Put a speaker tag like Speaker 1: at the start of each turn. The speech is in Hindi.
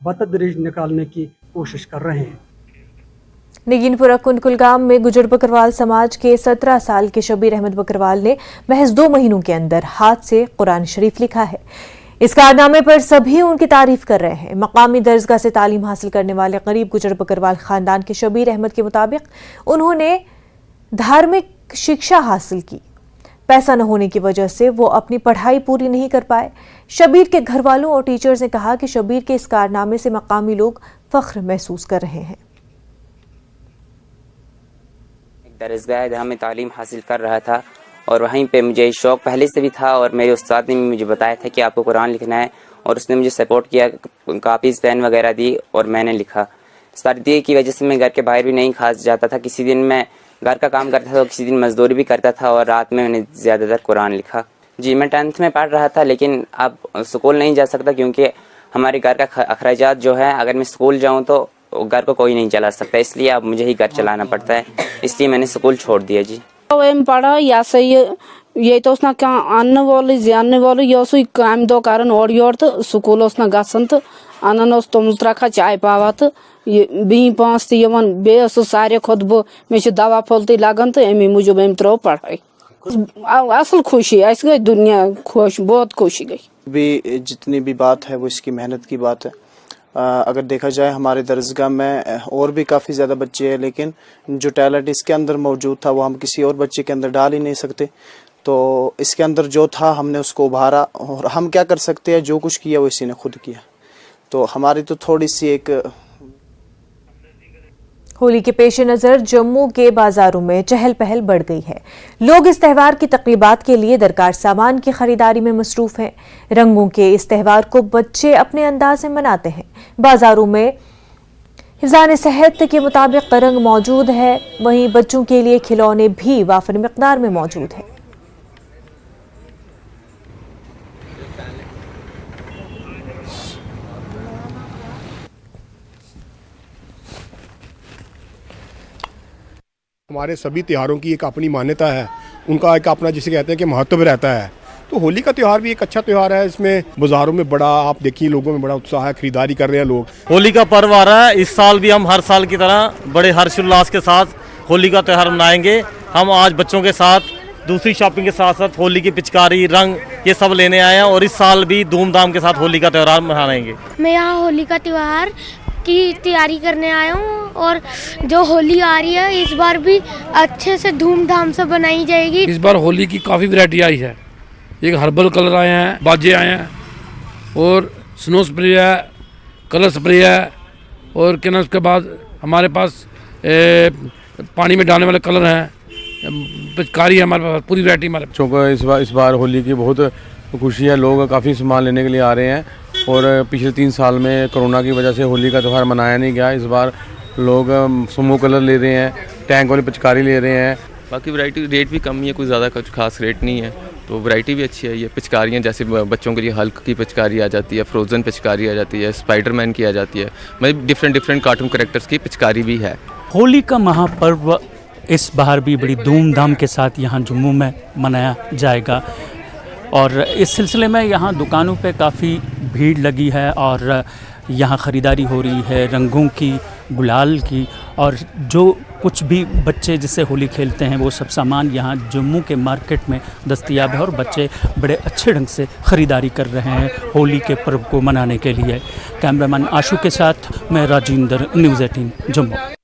Speaker 1: बतदरीज निकालने की कोशिश कर रहे हैं।
Speaker 2: नगीनपुरा कुंडकुलगाम में गुजर बकरवाल समाज के 17 साल के शबीर अहमद बकरवाल ने महज 2 महीनों के अंदर हाथ से कुरान शरीफ लिखा है। इस कारनामे पर सभी उनकी तारीफ कर रहे हैं। मकामी दर्जगाह से तालीम हासिल करने वाले गरीब गुजर बकरवाल खानदान के शबीर अहमद के मुताबिक उन्होंने धार्मिक शिक्षा हासिल की। पैसा न होने की वजह से वो अपनी पढ़ाई पूरी नहीं कर पाए। शबीर के घर वालों और टीचर्स ने कहा कि शबीर के इस कारनामे से मकामी लोग फख्र महसूस कर रहे हैं।
Speaker 3: दरसगाह जहाँ मैं तालीम हासिल कर रहा था और वहीं पे मुझे शौक़ पहले से भी था और मेरे उस्ताद ने मुझे बताया था कि आपको कुरान लिखना है और उसने मुझे सपोर्ट किया, कापीज़ पेन वगैरह दी और मैंने लिखा। सर्दी की वजह से मैं घर के बाहर भी नहीं खास जाता था। किसी दिन मैं घर का काम करता था, किसी दिन मजदूरी भी करता था और रात में मैंने ज़्यादातर कुरान लिखा। जी, मैं 10th में पढ़ रहा था, लेकिन अब स्कूल नहीं जा सकता क्योंकि हमारे घर का अखराजात जो है, अगर मैं स्कूल जाऊँ तो घर को कोई नहीं चला सकता, इसलिए अब मुझे ही घर चलाना पड़ता है, इसलिए मैंने स्कूल छोड़ दिया। जी
Speaker 4: पढ़ा या सही ये तो उसना क्या आने वाले जानने वाले यो सो काम दो कारण और योर तो स्कूल उसना गसन तो अनन तुम रखा चाय पावा तो ये बी 5 तो यमन बे सारे खुद बो मे दवा फलती लगन तो अमी मुझे अम त्रो पढ़ाई असल खुशी ऐसी गई दुनिया खुश, बहुत खुशी गई।
Speaker 5: भी जितनी भी बात है वो इसकी मेहनत की बात है। अगर देखा जाए हमारे दरसगाह में और भी काफ़ी ज़्यादा बच्चे हैं, लेकिन जो टैलेंट इसके अंदर मौजूद था वो हम किसी और बच्चे के अंदर डाल ही नहीं सकते। तो इसके अंदर जो था हमने उसको उभारा और हम क्या कर सकते हैं, जो कुछ किया वो इसी ने खुद किया। तो हमारी तो थोड़ी सी एक
Speaker 2: होली के पेश नज़र जम्मू के बाजारों में चहल पहल बढ़ गई है। लोग इस त्यौहार की तकरीबात के लिए दरकार सामान की खरीदारी में मसरूफ हैं। रंगों के इस त्यौहार को बच्चे अपने अंदाज से मनाते हैं। बाजारों में हिफ्ज़ान सेहत के मुताबिक रंग मौजूद है, वहीं बच्चों के लिए खिलौने भी वाफिर मिकदार में मौजूद है।
Speaker 6: हमारे सभी त्योहारों की एक अपनी मान्यता है, उनका एक अपना जिसे कहते हैं कि महत्व रहता है। तो होली का त्यौहार भी एक अच्छा त्यौहार है। इसमें बाजारों में बड़ा, आप देखिए, लोगों में बड़ा उत्साह है, खरीदारी कर रहे हैं लोग।
Speaker 7: होली का पर्व आ रहा है, इस साल भी हम हर साल की तरह बड़े हर्षोल्लास के साथ होली का त्यौहार मनाएंगे। हम आज बच्चों के साथ दूसरी शॉपिंग के साथ साथ होली की पिचकारी, रंग, ये सब लेने आए हैं और इस साल भी धूमधाम के साथ होली का त्यौहार मनाएंगे।
Speaker 8: मैं यहाँ होली का त्यौहार की तैयारी करने आया हूँ और जो होली आ रही है इस बार भी अच्छे से धूमधाम से बनाई जाएगी।
Speaker 9: इस बार होली की काफ़ी वैरायटी आई है। एक हर्बल कलर आए हैं, बाजे आए हैं और स्नो स्प्रे है, कलर स्प्रे है और क्या ना, उसके बाद हमारे पास पानी में डालने वाले कलर हैं, पिचकारी है हमारे पास, पूरी वैरायटी हमारे
Speaker 6: बच्चों को इस बार होली की बहुत खुशी है। लोग काफ़ी सामान लेने के लिए आ रहे हैं और पिछले 3 साल में कोरोना की वजह से होली का त्यौहार मनाया नहीं गया। इस बार लोग समूह कलर ले रहे हैं, टैंक वाली पिचकारी ले रहे हैं।
Speaker 10: बाकी वैरायटी रेट भी कम ही है, कोई ज़्यादा कुछ खास रेट नहीं है, तो वैरायटी भी अच्छी है। ये पिचकारियाँ जैसे बच्चों के लिए हल्क की पिचकारी आ जाती है, फ्रोज़न पिचकारी आ जाती है, स्पाइडरमैन की आ जाती है, मतलब डिफरेंट कार्टून कैरेक्टर्स की पिचकारी भी है।
Speaker 11: होली का महापर्व इस बार भी बड़ी धूमधाम के साथ यहाँ जम्मू में मनाया जाएगा और इस सिलसिले में यहाँ दुकानों पे काफ़ी भीड़ लगी है और यहाँ ख़रीदारी हो रही है रंगों की, गुलाल की, और जो कुछ भी बच्चे जिससे होली खेलते हैं वो सब सामान यहाँ जम्मू के मार्केट में दस्तयाब है और बच्चे बड़े अच्छे ढंग से ख़रीदारी कर रहे हैं होली के पर्व को मनाने के लिए। कैमरामैन आशु के साथ मैं राजेंद्र, न्यूज़ 18 जम्मू।